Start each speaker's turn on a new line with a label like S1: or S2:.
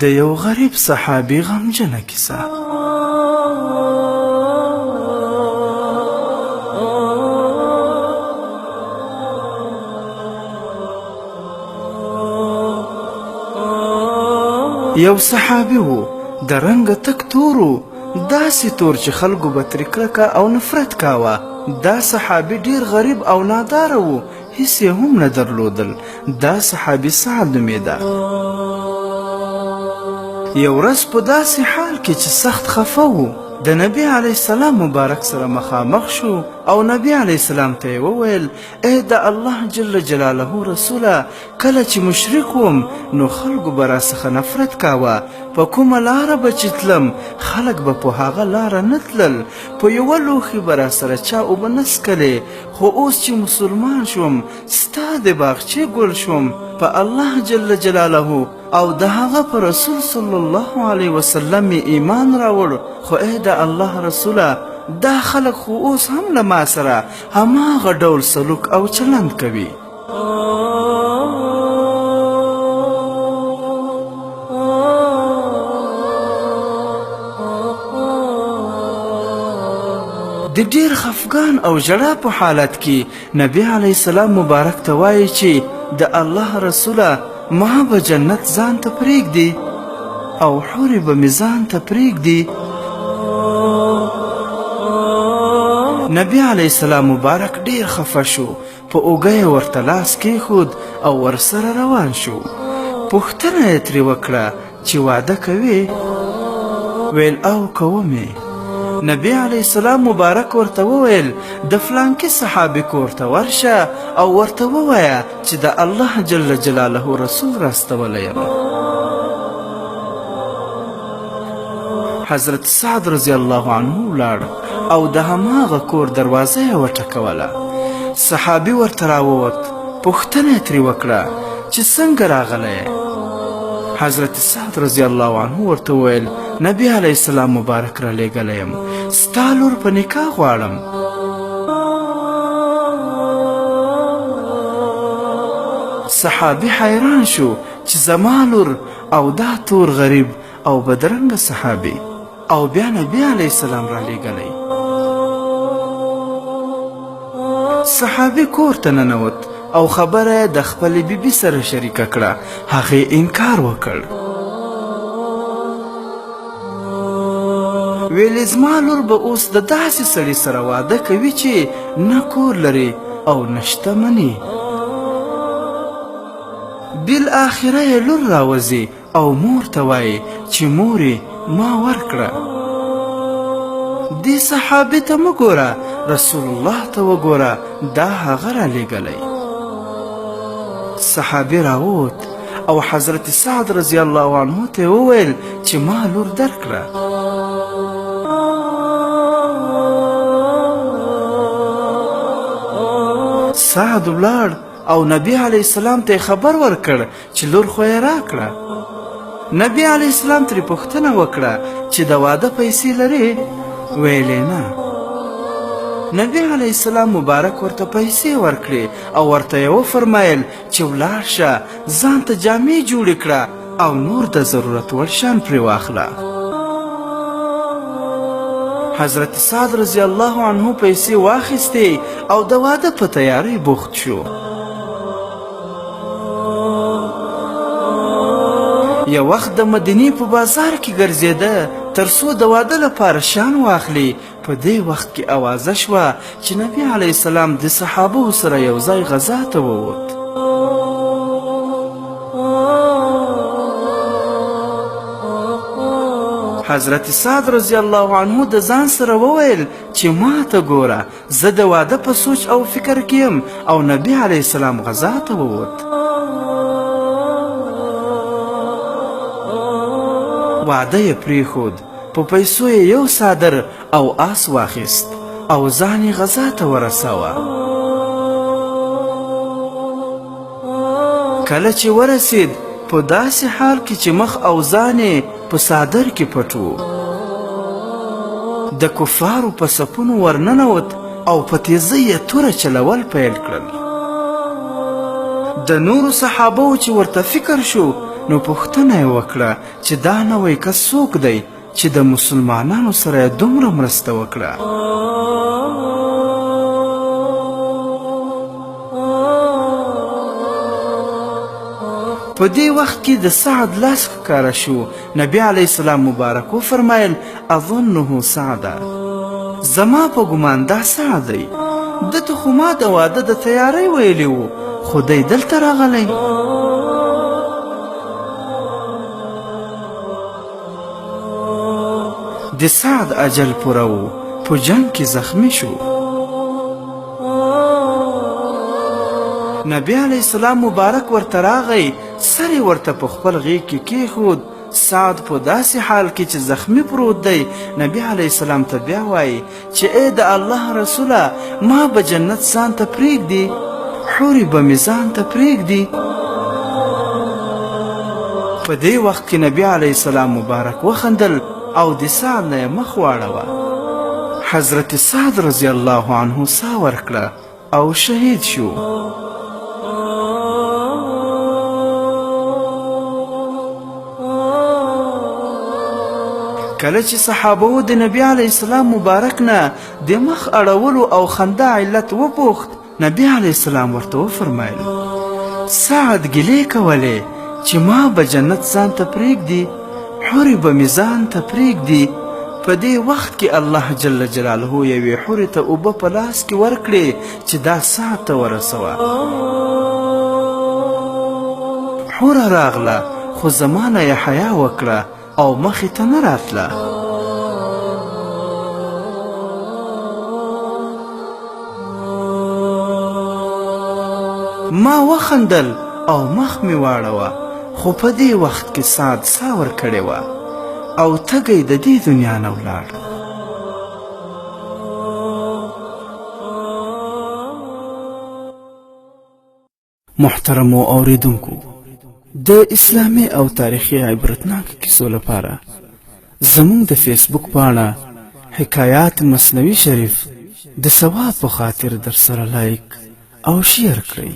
S1: د یو غریب صحابي غمجنه کیسه. یو صحابي و د رنګه تک تورو، داسې تور چې خلکو به ترې کرکه او نفرت کاوه. دا صحابي ډیر غریب او ناداره و، هیڅ یې هم نه درلودل. دا صحابي سعد نومېده. یو ورځ په داسې حال کې چې سخت خفه و، د نبی علیه السلام مبارک سره مخامخ شو او نبی علیه السلام ته یې وویل: ای د الله جل جلاله رسوله، کله چې مشرک وم نو خلکو به راڅخه نفرت کاوه. په کومه لاره به چې تلم خلک به په هغه لاره نه تلل. په یوه لوښي به راسره چا اوبه نه څکلې. خو اوس چې مسلمان شوم، ستا د باغچې ګل شوم، په الله جل جلاله او د هغه په رسول صلی الله علیه وسلم می ایمان راوړ. خو ای د الله رسوله، دا خلک خو اوس هم له ما سره هماغه ډول سلوک او چلند کوي. د ډیر خفګان او ژړا په حالت کې نبی علیه السلام مبارک ته وایي چې د الله رسوله، ما به جنت ځان ته پرېږدي او حورې به مې ځان ته پرېږدي. نبی علیه السلام مبارک ډیر خفه شو، په اوږه یې ورته لاس کېښود او ورسره روان شو. پوښتنه یې ترې وکړه چې واده کوې؟ ویل او کومې. نبی علیه السلام مبارک ورته وویل: د فلانکي صحابي کور ته ورشه او ورته ووایه چې د الله جل جلاله رسول راستولی یم. حضرت سعد رضی الله عنه ولاړ او د هماغه کور دروازه یې وټکوله. صحابي ورته راووت، پوښتنه یې ترې وکړه چې څنګه راغلی یې؟ حضرت سعد رضی الله عنه ورته وویل: نبی علیه السلام مبارک را لېږلی یم، ستا لور په نکاح غواړم. صحابي حیران شو چې زما لور او دا تور غریب او بدرنګه صحابي، او بیا نبی علیه السلام را لېږلی. صحابي کور ته ننوت او خبره د خپلې بیبي سره شریکه کړه. هغې انکار وکړ. ویلې زما لور به اوس د داسې سړي سره واده کوي چې نه کور لري او نه شتمني. بالاخره یې لور راوځي او مور ته وایي چې مورې ما ورکړه. دې صحابي ته مه ګوره، رسول الله ته وګوره، دا هغه را لېږلی. صحابي راووت او حضرت سعد رضی الله عنه ته وویل چې ما لور درکړه. سعد ولاړ او نبی علیه السلام ته خبر ورکړ چې لور خو یې راکړه. نبی علیه السلام ترې پوښتنه وکړه چې د واده پیسې لرې؟ ویلې نه. نبی علیه السلام مبارک ورته پیسې ورکړې او ورته یې وفرمایل چې ولاړ شه، ځان ته جامې جوړې کړه او نور د ضرورت وړ شیان پرې واخله. حضرت سعد رضی الله عنه پیسې واخیستې او د واده په تیاری بوخت شو. یو وخت د مدینې په بازار کې ګرځېده تر څو د واده لپاره شیان واخلي. په دې وخت کې اوازه شوه چې نبی علیه السلام د صحابو سره یو ځای غزا ته ووت. حضرت سعد رضی الله عنه د ځان سره وویل چې ما ته ګوره، زه د واده په سوچ او فکر کې یم. او نبی علیه السلام غزا ته ووت. واده یې پرېښود، په پیسو یې یو څادر او آس واخیست او ځان یې غزا ته ورساوه. کله چې ورسید، په داسې حال کې چې مخ او ځان یې په څادر کې پټ و، د کفارو په صفونو ورننوت او په تیزۍ یې توره چلول پیل کړل. د نورو صحابو چې ورته فکر شو نو پوښتنه یې وکړه چې دا نوی کس څوک دی چې د مسلمانانو سره یې دومره مرسته وکړه. په دې وخت کې د سعد لاس ښکاره شو. نبی علیه السلام مبارک وفرمایل اظنه سعده، زما په ګمان دا سعد دی، دته خو ما د واده د تیاری ویلی و خو دی دلته راغلی. د سعد اجل پوره و، په جنگ کې زخمی شو. نبی علیه السلام مبارک ورته راغی، سر یې ورته په خپل غیږ کې کېښود. سعد په داسې حال کې چې زخمی پروت دی نبی علیه السلام ته بیا وایي چې ای د الله رسوله ما به جنت ځان ته پرېږدي، حورې به مې ځان ته پرېږدي. په دې وخت کې نبی علیه السلام مبارک وخندل او د سعد نه یې مخ واړوه. حضرت سعد رضی الله عنه ساه ورکړه او شهید شو. کله چې صحابه د نبی علیه السلام مبارک نه د مخ اړولو او خندا علت وپوښت، نبی علیه السلام ورته وفرمایل سعد ګیلې کولې چې ما به جنت ځان ته پرېږدي، حورې به مې ځان ته پرېږدي. په دې وخت کې الله جل جلاله یوې حورې ته اوبه په لاس کې ورکړې چې دا سعد ته ورسوه. حوره راغله خو زما نه یې حیا وکړه او مخې ته نه راتله. ما وخندل او مخ مې واړوه، خو په دې وخت کې سعد ساه ورکړې وه او تږی د دې دنیا نه ولاړ. محترمو اوریدونکو، د اسلامي او تاریخي عبرتناک کیسو لپاره زموږ د فیسبوک پاڼه حکایات مصنوي شریف د ثواب په خاطر در سره لایک او شیر کړئ.